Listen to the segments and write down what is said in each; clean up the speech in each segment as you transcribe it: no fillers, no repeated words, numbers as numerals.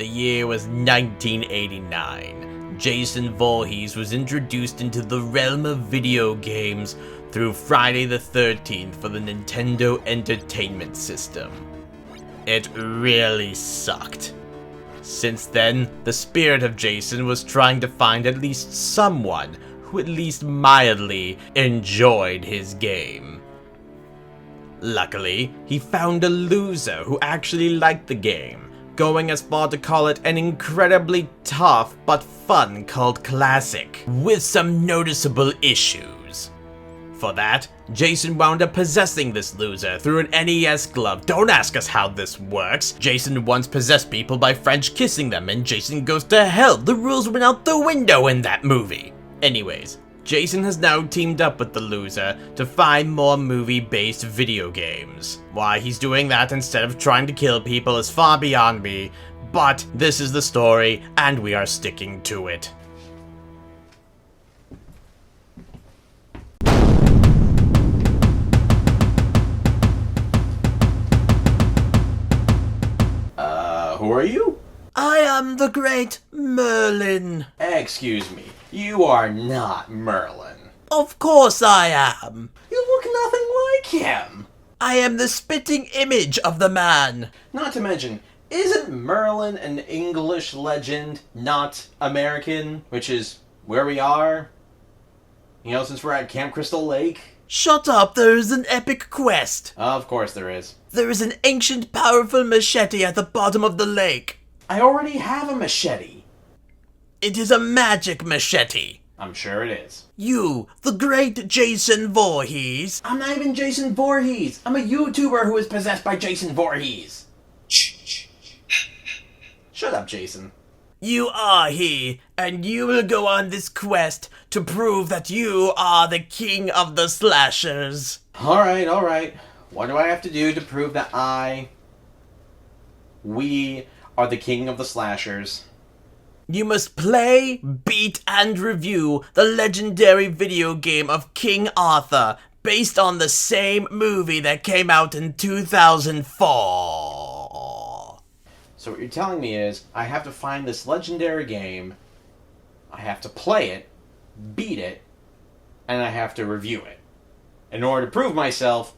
The year was 1989. Jason Voorhees was introduced into the realm of video games through Friday the 13th for the Nintendo Entertainment System. It really sucked. Since then, the spirit of Jason was trying to find at least someone who at least mildly enjoyed his game. Luckily, he found a loser who actually liked the game, going as far to call it an incredibly tough but fun cult classic, with some noticeable issues. For that, Jason wound up possessing this loser through an NES glove. Don't ask us how this works. Jason once possessed people by French kissing them, and Jason goes to hell. The rules went out the window in that movie. Anyways, Jason has now teamed up with the loser to find more movie-based video games. Why he's doing that instead of trying to kill people is far beyond me, but this is the story, and we are sticking to it. Who are you? I am the great Merlin. Excuse me, you are not Merlin. Of course I am. You look nothing like him. I am the spitting image of the man. Not to mention, isn't Merlin an English legend, not American? Which is where we are? You know, since we're at Camp Crystal Lake? Shut up, there is an epic quest. Of course there is. There is an ancient powerful machete at the bottom of the lake. I already have a machete. It is a magic machete. I'm sure it is. You, the great Jason Voorhees. I'm not even Jason Voorhees. I'm a YouTuber who is possessed by Jason Voorhees. Shut up, Jason. You are he, and you will go on this quest to prove that you are the king of the slashers. Alright. What do I have to do to prove that we are the king of the slashers? You must play, beat, and review the legendary video game of King Arthur, based on the same movie that came out in 2004. So what you're telling me is, I have to find this legendary game, I have to play it, beat it, and I have to review it, in order to prove myself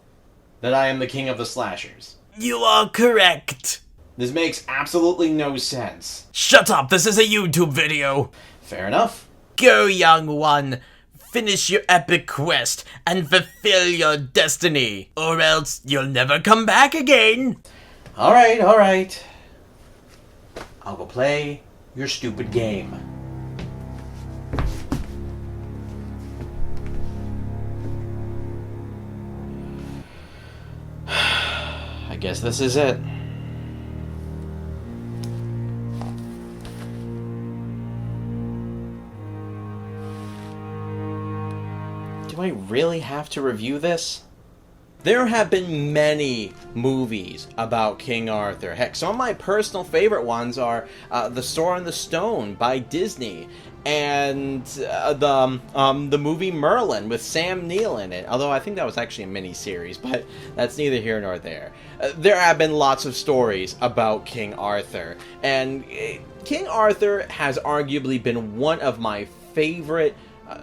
that I am the king of the slashers. You are correct. This makes absolutely no sense. Shut up, this is a YouTube video. Fair enough. Go, young one. Finish your epic quest and fulfill your destiny, or else you'll never come back again. Alright. I'll go play your stupid game. I guess this is it. Do I really have to review this? There have been many movies about King Arthur. Heck, some of my personal favorite ones are The Sword and the Stone by Disney, and the movie Merlin with Sam Neill in it. Although I think that was actually a mini-series, but that's neither here nor there. There have been lots of stories about King Arthur, and King Arthur has arguably been one of my favorite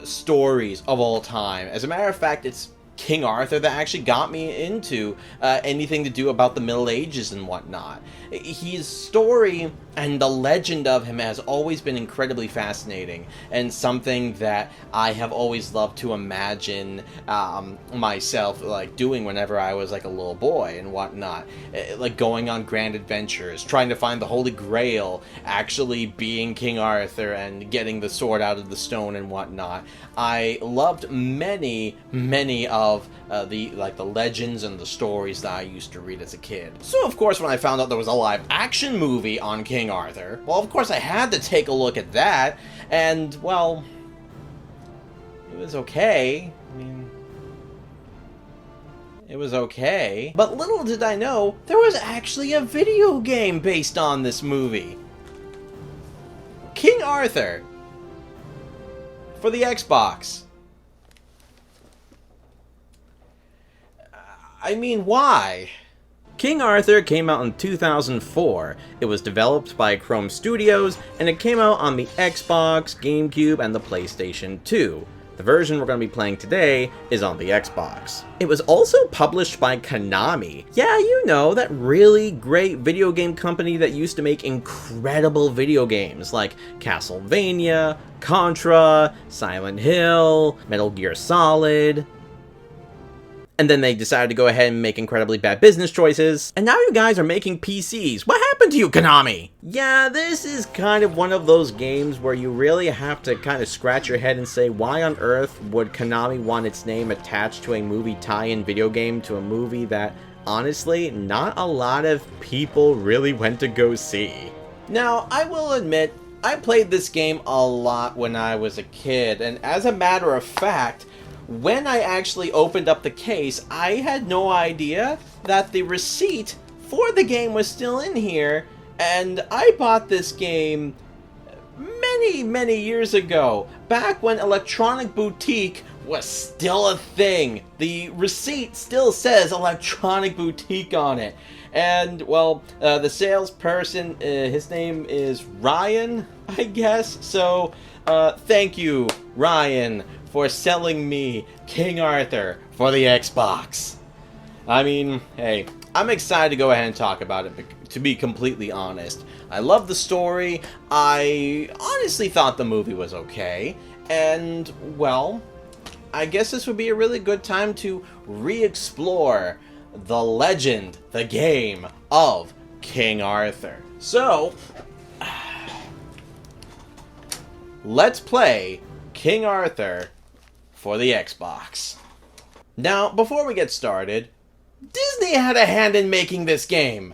stories of all time. As a matter of fact, it's King Arthur that actually got me into anything to do about the Middle Ages and whatnot. His story and the legend of him has always been incredibly fascinating, and something that I have always loved to imagine myself like doing whenever I was like a little boy and whatnot. Like going on grand adventures, trying to find the Holy Grail, actually being King Arthur and getting the sword out of the stone and whatnot. I loved many of the legends and the stories that I used to read as a kid. So of course when I found out there was a live action movie on King Arthur, well of course I had to take a look at that, and well, it was okay. I mean, it was okay. But little did I know, there was actually a video game based on this movie. King Arthur. For the Xbox. I mean, why? King Arthur came out in 2004. It was developed by Chrome Studios, and it came out on the Xbox, GameCube, and the PlayStation 2. The version we're going to be playing today is on the Xbox. It was also published by Konami. Yeah, you know, that really great video game company that used to make incredible video games like Castlevania, Contra, Silent Hill, Metal Gear Solid. And then they decided to go ahead and make incredibly bad business choices. And now you guys are making PCs. What happened to you, Konami? Yeah, this is kind of one of those games where you really have to kind of scratch your head and say, why on earth would Konami want its name attached to a movie tie-in video game to a movie that, honestly, not a lot of people really went to go see? Now, I will admit, I played this game a lot when I was a kid, and as a matter of fact, when I actually opened up the case, I had no idea that the receipt for the game was still in here, and I bought this game many years ago, back when Electronic Boutique was still a thing. The receipt still says Electronic Boutique on it. And, well, the salesperson, his name is Ryan, I guess, so thank you, Ryan, for selling me King Arthur for the Xbox. I mean, hey, I'm excited to go ahead and talk about it, to be completely honest. I love the story. I honestly thought the movie was okay. And, well, I guess this would be a really good time to re-explore the legend, the game of King Arthur. So, let's play King Arthur for the Xbox. Now, before we get started, Disney had a hand in making this game.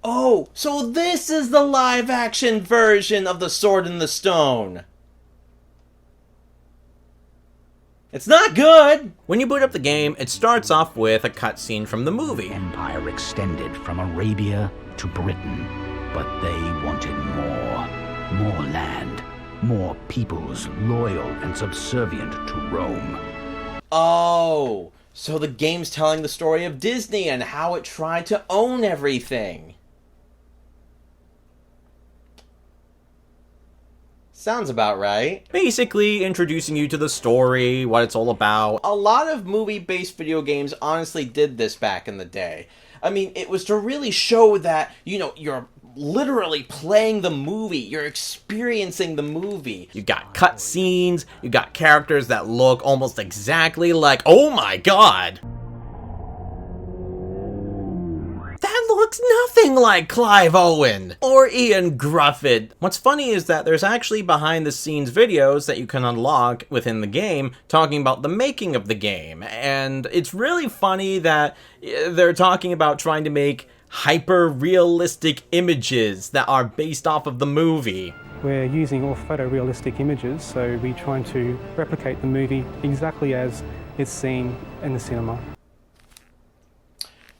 Oh, so this is the live-action version of The Sword in the Stone. It's not good! When you boot up the game, it starts off with a cutscene from the movie. Empire extended from Arabia to Britain, but they wanted more. More land, more peoples loyal and subservient to Rome. Oh, so the game's telling the story of Disney and how it tried to own everything. Sounds about right. Basically, introducing you to the story, what it's all about. A lot of movie-based video games honestly did this back in the day. I mean, it was to really show that, you know, you're literally playing the movie. You're experiencing the movie. You got cutscenes, you got characters that look almost exactly like, oh my god! That looks nothing like Clive Owen or Ian Grufford. What's funny is that there's actually behind the scenes videos that you can unlock within the game talking about the making of the game. And it's really funny that they're talking about trying to make hyper-realistic images that are based off of the movie. We're using all photorealistic images, so we're trying to replicate the movie exactly as it's seen in the cinema.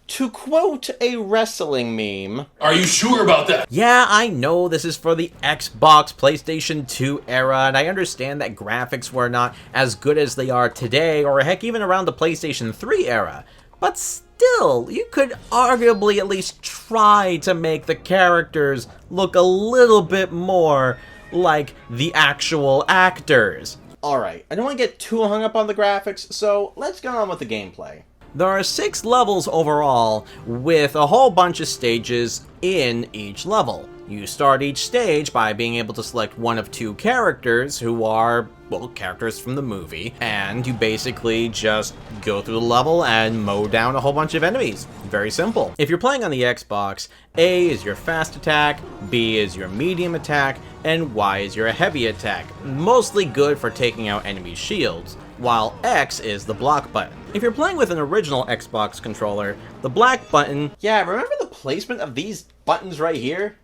To quote a wrestling meme... Are you sure about that? Yeah, I know this is for the Xbox, PlayStation 2 era, and I understand that graphics were not as good as they are today, or heck, even around the PlayStation 3 era. But still, you could arguably at least try to make the characters look a little bit more like the actual actors. Alright, I don't want to get too hung up on the graphics, so let's get on with the gameplay. There are 6 levels overall, with a whole bunch of stages in each level. You start each stage by being able to select one of 2 characters who are, well, characters from the movie, and you basically just go through the level and mow down a whole bunch of enemies. Very simple. If you're playing on the Xbox, A is your fast attack, B is your medium attack, and Y is your heavy attack. Mostly good for taking out enemy shields, while X is the block button. If you're playing with an original Xbox controller, the black button... Yeah, remember the placement of these buttons right here?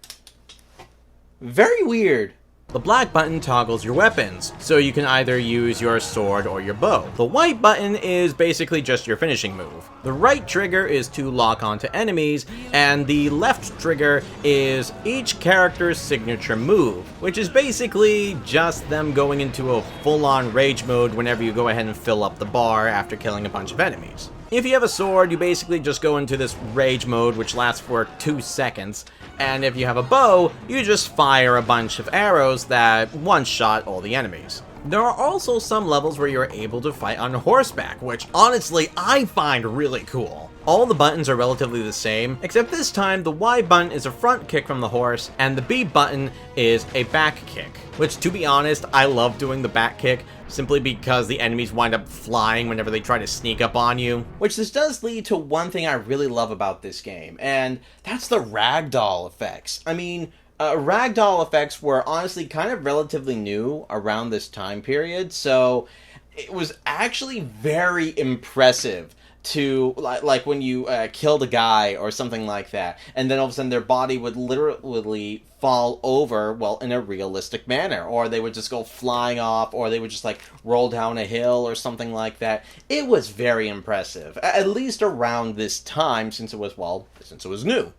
Very weird. The black button toggles your weapons, so you can either use your sword or your bow. The white button is basically just your finishing move. The right trigger is to lock onto enemies, and the left trigger is each character's signature move, which is basically just them going into a full-on rage mode whenever you go ahead and fill up the bar after killing a bunch of enemies. If you have a sword, you basically just go into this rage mode, which lasts for 2 seconds, and if you have a bow, you just fire a bunch of arrows that one-shot all the enemies. There are also some levels where you're able to fight on horseback, which honestly I find really cool. All the buttons are relatively the same, except this time the Y button is a front kick from the horse, and the B button is a back kick. Which, to be honest, I love doing the back kick, simply because the enemies wind up flying whenever they try to sneak up on you. Which this does lead to one thing I really love about this game, and that's the ragdoll effects. I mean, ragdoll effects were honestly kind of relatively new around this time period, so it was actually very impressive to, like when you killed a guy or something like that, and then all of a sudden their body would literally fall over, well, in a realistic manner, or they would just go flying off, or they would just like roll down a hill or something like that. It was very impressive, at least around this time, since it was new.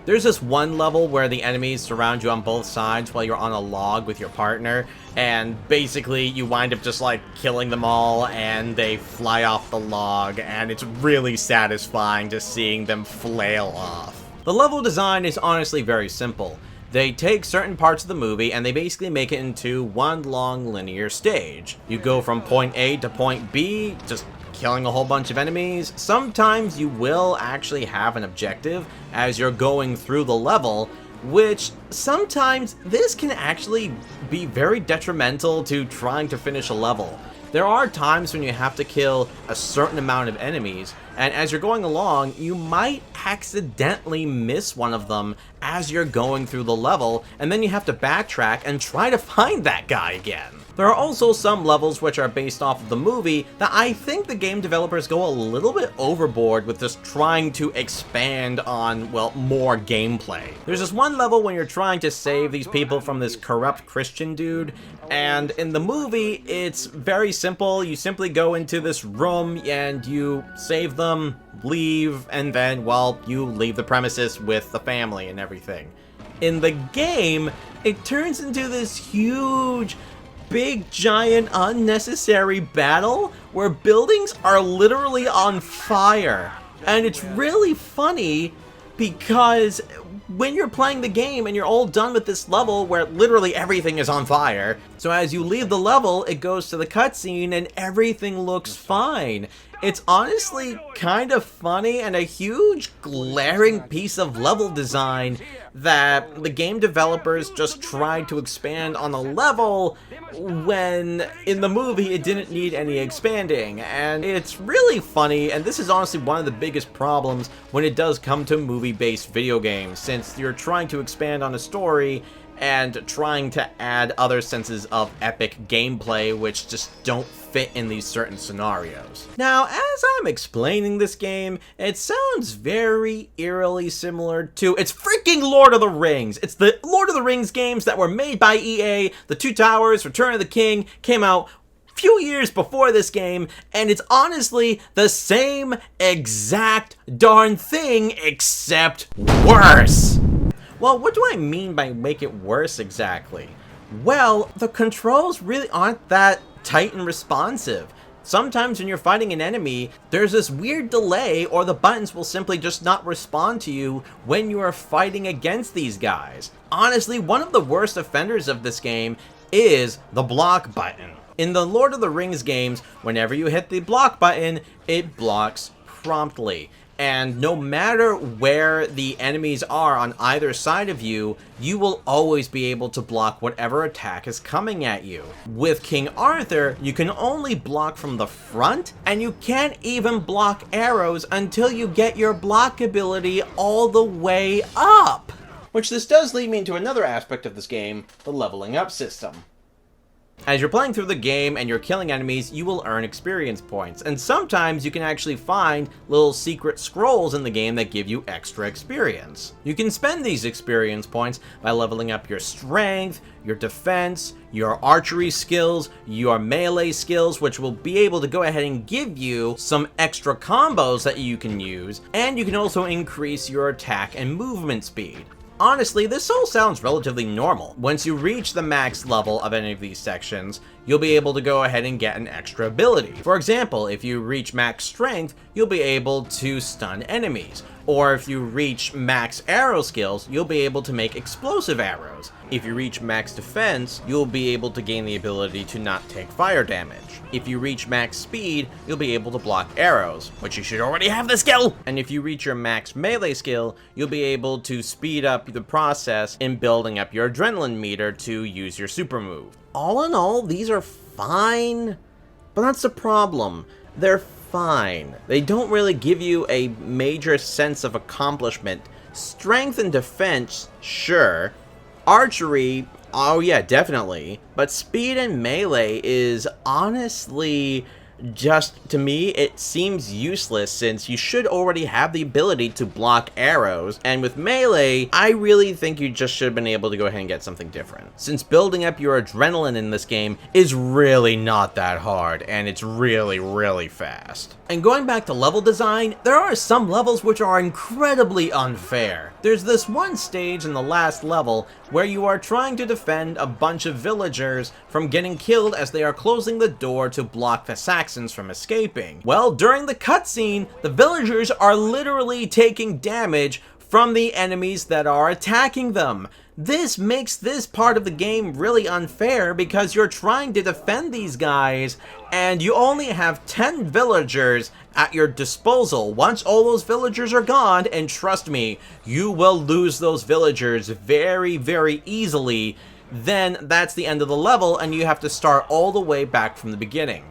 There's this one level where the enemies surround you on both sides while you're on a log with your partner, and basically you wind up just like killing them all and they fly off the log, and it's really satisfying just seeing them flail off. The level design is honestly very simple. They take certain parts of the movie and they basically make it into one long linear stage. You go from point A to point B, just killing a whole bunch of enemies. Sometimes you will actually have an objective as you're going through the level, which sometimes this can actually be very detrimental to trying to finish a level. There are times when you have to kill a certain amount of enemies, and as you're going along, you might accidentally miss one of them as you're going through the level, and then you have to backtrack and try to find that guy again. There are also some levels which are based off of the movie that I think the game developers go a little bit overboard with just trying to expand on, well, more gameplay. There's this one level when you're trying to save these people from this corrupt Christian dude, and in the movie, it's very simple. You simply go into this room and you save them, leave, and then, well, you leave the premises with the family and everything. In the game, it turns into this huge, big, giant, unnecessary battle where buildings are literally on fire. And it's really funny because when you're playing the game and you're all done with this level where literally everything is on fire, so as you leave the level, it goes to the cutscene and everything looks fine. It's honestly kind of funny and a huge glaring piece of level design that the game developers just tried to expand on a level when in the movie it didn't need any expanding. And it's really funny, and this is honestly one of the biggest problems when it does come to movie-based video games, since you're trying to expand on a story and trying to add other senses of epic gameplay which just don't fit in these certain scenarios. Now, as I'm explaining this game, it sounds very eerily similar to, it's freaking Lord of the Rings! It's the Lord of the Rings games that were made by EA. The Two Towers, Return of the King came out few years before this game, and it's honestly the same exact darn thing, except worse. Well, what do I mean by make it worse exactly? Well, the controls really aren't that tight and responsive. Sometimes when you're fighting an enemy, there's this weird delay, or the buttons will simply just not respond to you when you are fighting against these guys. Honestly, one of the worst offenders of this game is the block button. In the Lord of the Rings games, whenever you hit the block button, it blocks promptly. And no matter where the enemies are on either side of you, you will always be able to block whatever attack is coming at you. With King Arthur, you can only block from the front, and you can't even block arrows until you get your block ability all the way up. Which this does lead me into another aspect of this game, the leveling up system. As you're playing through the game and you're killing enemies, you will earn experience points, and sometimes you can actually find little secret scrolls in the game that give you extra experience. You can spend these experience points by leveling up your strength, your defense, your archery skills, your melee skills, which will be able to go ahead and give you some extra combos that you can use, and you can also increase your attack and movement speed. Honestly, this all sounds relatively normal. Once you reach the max level of any of these sections, you'll be able to go ahead and get an extra ability. For example, if you reach max strength, you'll be able to stun enemies. Or if you reach max arrow skills, you'll be able to make explosive arrows. If you reach max defense, you'll be able to gain the ability to not take fire damage. If you reach max speed, you'll be able to block arrows, which you should already have the skill! And if you reach your max melee skill, you'll be able to speed up the process in building up your adrenaline meter to use your super move. All in all, these are fine, but that's the problem. They're fine. They don't really give you a major sense of accomplishment. Strength and defense, sure. Archery, oh yeah, definitely. But speed and melee is honestly just, to me, it seems useless since you should already have the ability to block arrows, and with melee, I really think you just should have been able to go ahead and get something different. Since building up your adrenaline in this game is really not that hard, and it's really, really fast. And going back to level design, there are some levels which are incredibly unfair. There's this one stage in the last level where you are trying to defend a bunch of villagers from getting killed as they are closing the door to block the Saxons from escaping. Well, during the cutscene, the villagers are literally taking damage from the enemies that are attacking them. This makes this part of the game really unfair because you're trying to defend these guys and you only have 10 villagers at your disposal. Once all those villagers are gone, and trust me, you will lose those villagers very, very easily, then that's the end of the level and you have to start all the way back from the beginning.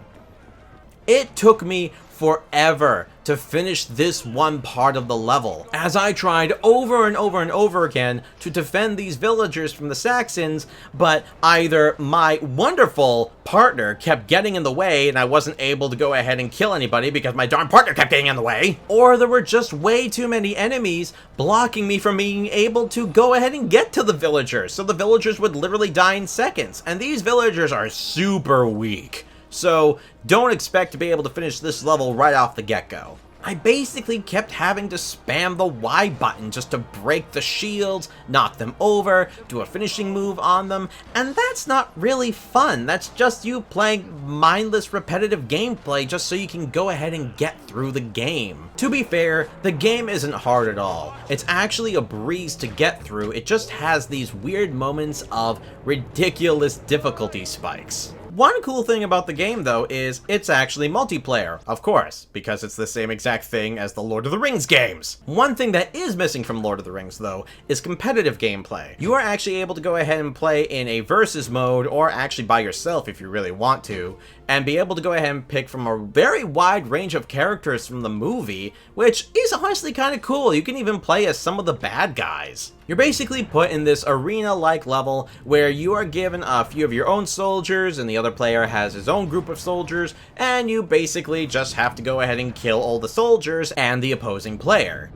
It took me forever to finish this one part of the level, as I tried over and over and over again to defend these villagers from the Saxons, but either my wonderful partner kept getting in the way and I wasn't able to go ahead and kill anybody because my darn partner kept getting in the way, or there were just way too many enemies blocking me from being able to go ahead and get to the villagers, so the villagers would literally die in seconds, and these villagers are super weak. So don't expect to be able to finish this level right off the get-go. I basically kept having to spam the Y button just to break the shields, knock them over, do a finishing move on them, and that's not really fun. That's just you playing mindless repetitive gameplay just so you can go ahead and get through the game. To be fair, the game isn't hard at all. It's actually a breeze to get through. It just has these weird moments of ridiculous difficulty spikes. One cool thing about the game, though, is it's actually multiplayer, of course, because it's the same exact thing as the Lord of the Rings games. One thing that is missing from Lord of the Rings, though, is competitive gameplay. You are actually able to go ahead and play in a versus mode, or actually by yourself if you really want to, and be able to go ahead and pick from a very wide range of characters from the movie, which is honestly kind of cool. You can even play as some of the bad guys. You're basically put in this arena-like level where you are given a few of your own soldiers and the other player has his own group of soldiers, and you basically just have to go ahead and kill all the soldiers and the opposing player.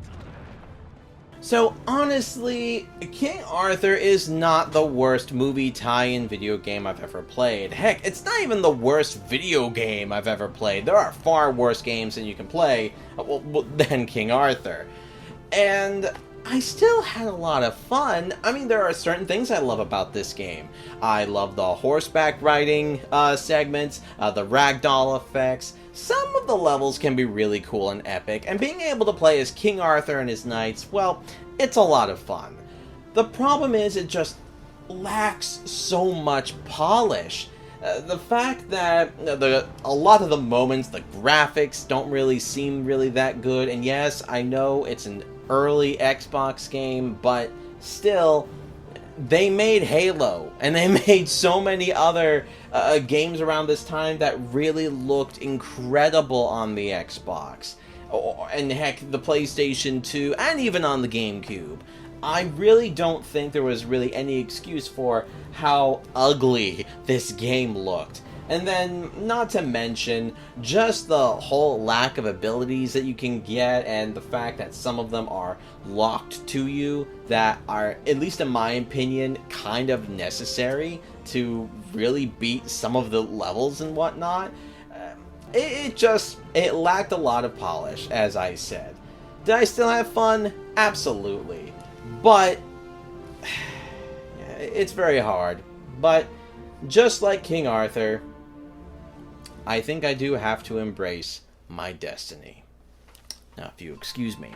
So honestly, King Arthur is not the worst movie tie-in video game I've ever played. Heck, it's not even the worst video game I've ever played. There are far worse games than you can play than King Arthur. And I still had a lot of fun. I mean, there are certain things I love about this game. I love the horseback riding segments, the ragdoll effects. Some of the levels can be really cool and epic, and being able to play as King Arthur and his knights, well, it's a lot of fun. The problem is it just lacks so much polish. The fact that a lot of the moments, the graphics don't really seem really that good, and yes, I know it's an early Xbox game, but still, they made Halo, and they made so many other games around this time that really looked incredible on the Xbox, and heck, the PlayStation 2, and even on the GameCube. I really don't think there was really any excuse for how ugly this game looked. And then, not to mention, just the whole lack of abilities that you can get, and the fact that some of them are locked to you that are, at least in my opinion, kind of necessary to really beat some of the levels and whatnot. It lacked a lot of polish, as I said. Did I still have fun? Absolutely. But it's very hard. But just like King Arthur, I think I do have to embrace my destiny. Now, if you excuse me,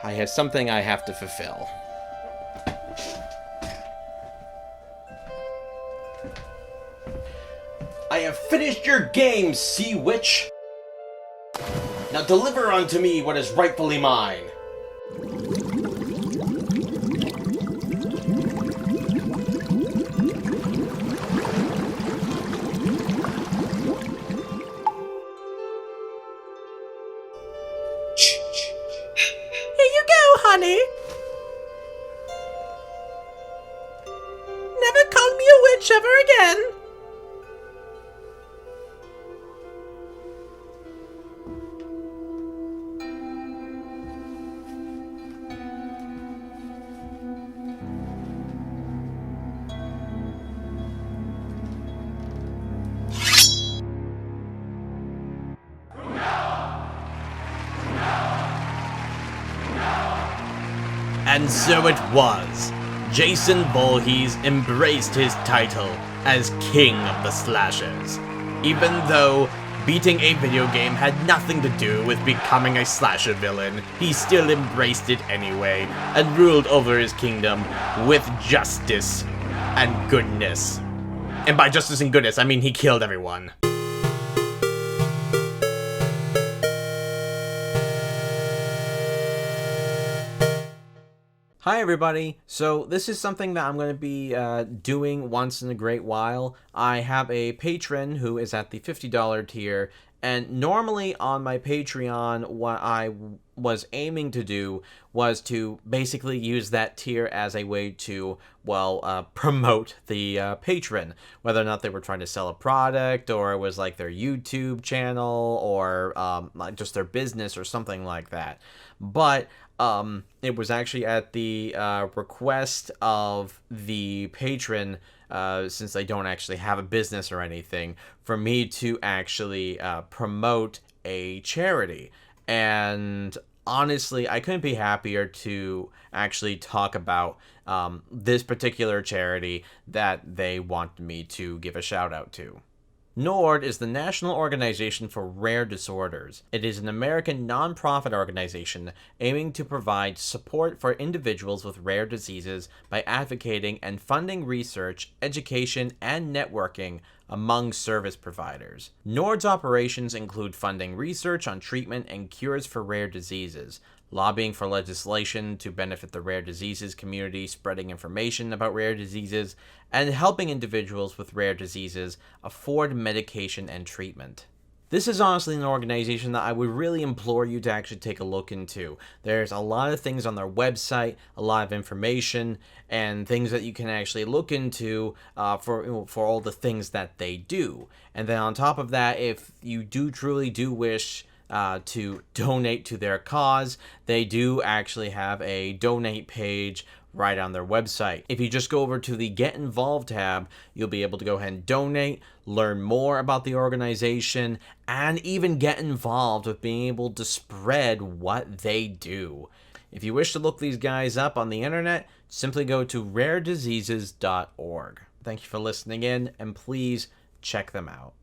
I have something I have to fulfill. I have finished your game, sea witch! Now deliver unto me what is rightfully mine. Here you go, honey. Never call me a witch ever again. And so it was. Jason Voorhees embraced his title as King of the Slashers, even though beating a video game had nothing to do with becoming a slasher villain. He still embraced it anyway, and ruled over his kingdom with justice and goodness. And by justice and goodness, I mean he killed everyone. Hi everybody, so this is something that I'm going to be doing once in a great while. I have a patron who is at the $50 tier, and normally on my Patreon what I was aiming to do was to basically use that tier as a way to, well, promote the patron, whether or not they were trying to sell a product, or it was like their YouTube channel, or like just their business or something like that. But it was actually at the request of the patron, since they don't actually have a business or anything, for me to actually promote a charity. And honestly, I couldn't be happier to actually talk about this particular charity that they want me to give a shout out to. NORD is the National Organization for Rare Disorders. It is an American nonprofit organization aiming to provide support for individuals with rare diseases by advocating and funding research, education, and networking among service providers. NORD's operations include funding research on treatment and cures for rare diseases, lobbying for legislation to benefit the rare diseases community, spreading information about rare diseases, and helping individuals with rare diseases afford medication and treatment. This is honestly an organization that I would really implore you to actually take a look into. There's a lot of things on their website, a lot of information, and things that you can actually look into for all the things that they do. And then on top of that, if you truly do wish to donate to their cause, they do actually have a donate page right on their website. If you just go over to the Get Involved tab, you'll be able to go ahead and donate, learn more about the organization, and even get involved with being able to spread what they do. If you wish to look these guys up on the internet, simply go to rarediseases.org. Thank you for listening in, and please check them out.